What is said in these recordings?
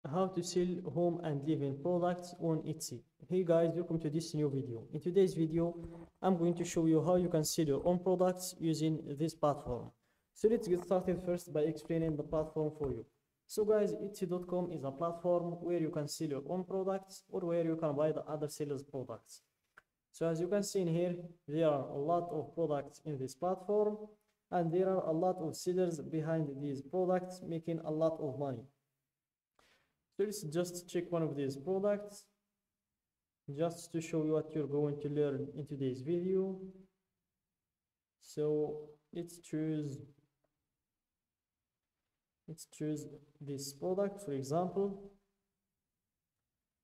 How to sell home and living products on Etsy. Hey guys, welcome to this new video. In today's video, I'm going to show you how you can sell your own products using this platform. So let's get started first by explaining the platform for you. So guys, Etsy.com is a platform where you can sell your own products or where you can buy the other sellers' products. So as you can see in here, there are a lot of products in this platform and there are a lot of sellers behind these products making a lot of money. So let's just check one of these products just to show you what you're going to learn in today's video. So let's choose this product, for example.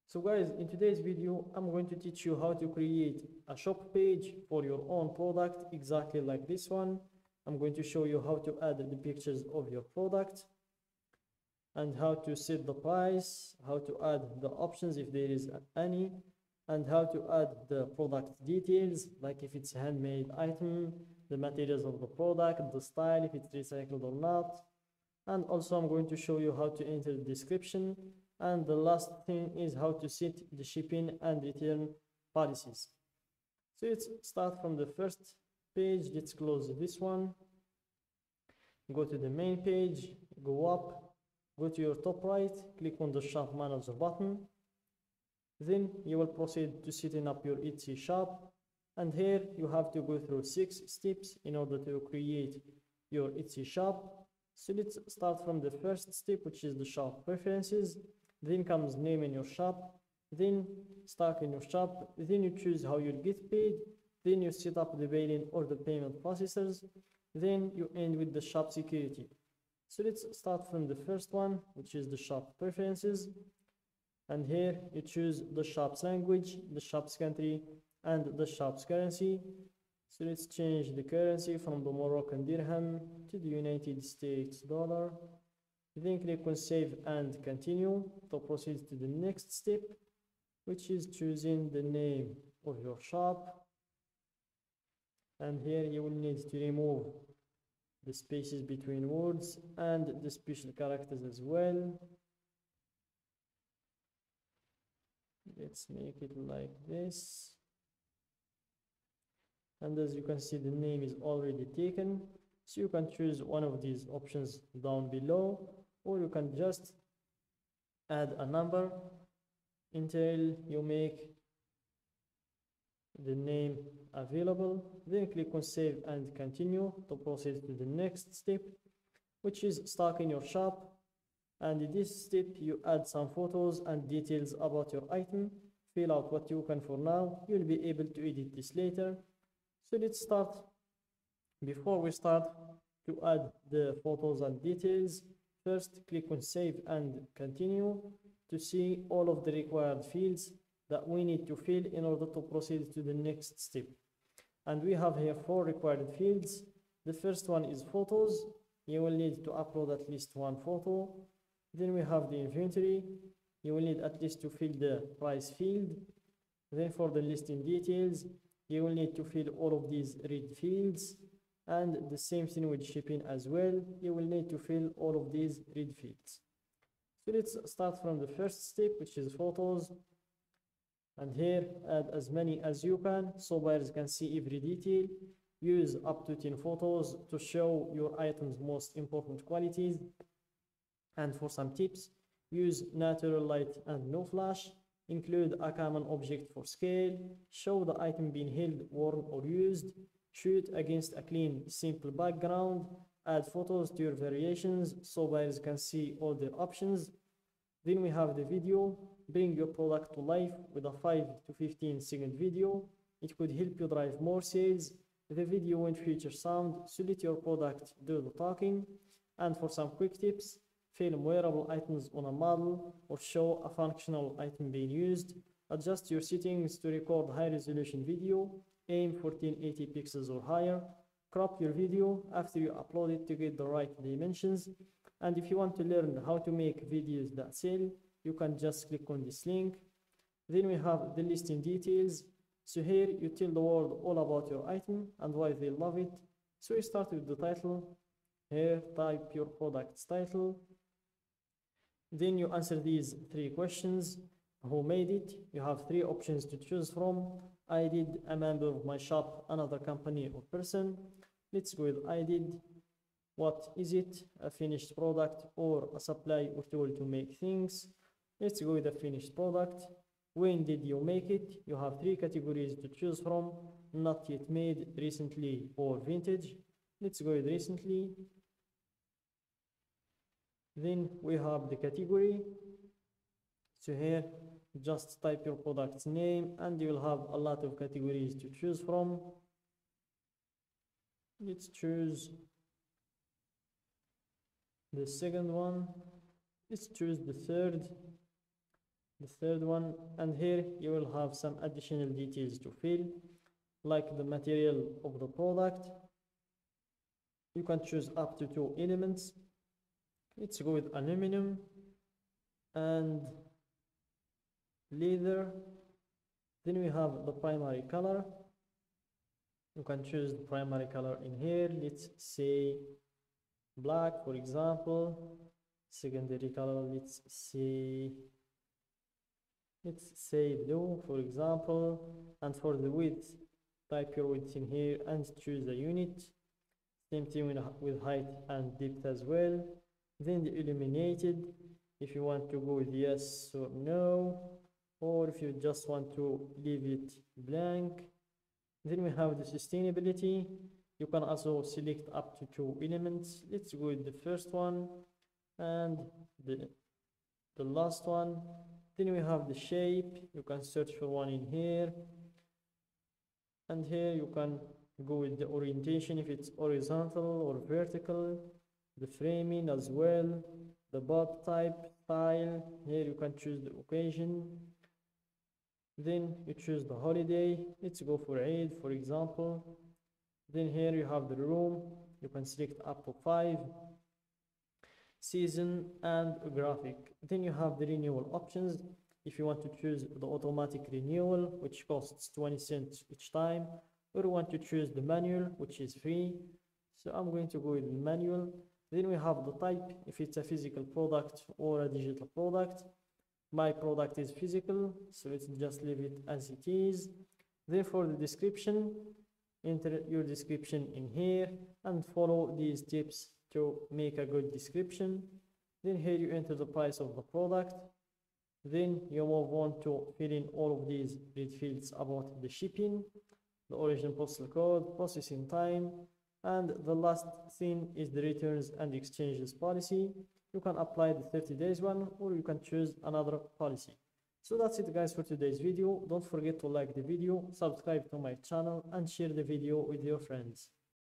So guys, in today's video, I'm going to teach you how to create a shop page for your own product exactly like this one. I'm going to show you how to add the pictures of your product and how to set the price, how to add the options if there is any, and how to add the product details, like if it's a handmade item, the materials of the product, the style, if it's recycled or not. And also I'm going to show you how to enter the description. And the last thing is how to set the shipping and return policies. So let's start from the first page. Let's close this one. Go to the main page, go up, go to your top right, click on the shop manager button. Then you will proceed to setting up your Etsy shop. And here you have to go through 6 steps in order to create your Etsy shop. So let's start from the first step, which is the shop preferences. Then comes naming your shop, then stocking your shop, then you choose how you'll get paid, then you set up the billing or the payment processors, then you end with the shop security. So let's start from the first one, which is the shop preferences. And here you choose the shop's language, the shop's country, and the shop's currency. So let's change the currency from the Moroccan dirham to the United States dollar. Then click on save and continue to proceed to the next step, which is choosing the name of your shop. And here you will need to remove the spaces between words and the special characters as well. Let's make it like this. And as you can see, the name is already taken. So you can choose one of these options down below, or you can just add a number until you make the name available. Then click on save and continue to proceed to the next step, which is stocking your shop. And in this step you add some photos and details about your item. Fill out what you can for now. You'll be able to edit this later. So let's start. Before we start to add the photos and details, first click on save and continue to see all of the required fields that we need to fill in order to proceed to the next step. And we have here 4 required fields. The first one is photos. You will need to upload at least 1 photo. Then we have the inventory. You will need at least to fill the price field. Then for the listing details, you will need to fill all of these red fields. And the same thing with shipping as well. You will need to fill all of these red fields. So let's start from the first step, which is photos. And here, add as many as you can so buyers can see every detail. Use up to 10 photos to show your item's most important qualities. And for some tips, use natural light and no flash. Include a common object for scale. Show the item being held, worn, or used. Shoot against a clean, simple background. Add photos to your variations so buyers can see all their options. Then we have the video. Bring your product to life with a 5 to 15 second video. It could help you drive more sales. The video won't feature sound, so let your product do the talking. And for some quick tips, film wearable items on a model or show a functional item being used. Adjust your settings to record high resolution video. Aim for 1080 pixels or higher. Crop your video after you upload it to get the right dimensions. And if you want to learn how to make videos that sell, you can just click on this link. Then we have the listing details. So here you tell the world all about your item and why they love it. So we start with the title. Here type your product's title. Then you answer these three questions. Who made it? You have three options to choose from. I did, a member of my shop, another company or person. Let's go with I did. What is it? A finished product or a supply or tool to make things? Let's go with a finished product. When did you make it? You have three categories to choose from. Not yet made, recently, or vintage. Let's go with recently. Then we have the category. So here, just type your product's name and you will have a lot of categories to choose from. Let's choose the second one. Let's choose the third one, and here you will have some additional details to fill, like the material of the product. You can choose up to 2 elements. Let's go with aluminum and leather. Then we have the primary color. You can choose the primary color in here. Let's say black, for example. Secondary color, let's say blue, for example. And for the width, type your width in here and choose a unit. Same thing with height and depth as well. Then the illuminated, if you want to go with yes or no, or if you just want to leave it blank. Then we have the sustainability. You can also select up to 2 elements. Let's go with the first one and the last one. Then we have the shape. You can search for one in here, and here you can go with the orientation, if it's horizontal or vertical, the framing as well, the bulb type, style. Here you can choose the occasion. Then you choose the holiday. Let's go for Eid, for example. Then here you have the room. You can select up to 5. Season and graphic. Then you have the renewal options. If you want to choose the automatic renewal, which costs 20 cents each time, or you want to choose the manual, which is free. So I'm going to go with the manual. Then we have the type, if it's a physical product or a digital product. My product is physical, so let's just leave it as it is. Then for the description, enter your description in here and follow these tips to make a good description. Then here you enter the price of the product. Then you move on to fill in all of these red fields about the shipping, the origin postal code, processing time, and the last thing is the returns and exchanges policy. You can apply the 30 days one, or you can choose another policy. So that's it guys for today's video. Don't forget to like the video, subscribe to my channel, and share the video with your friends.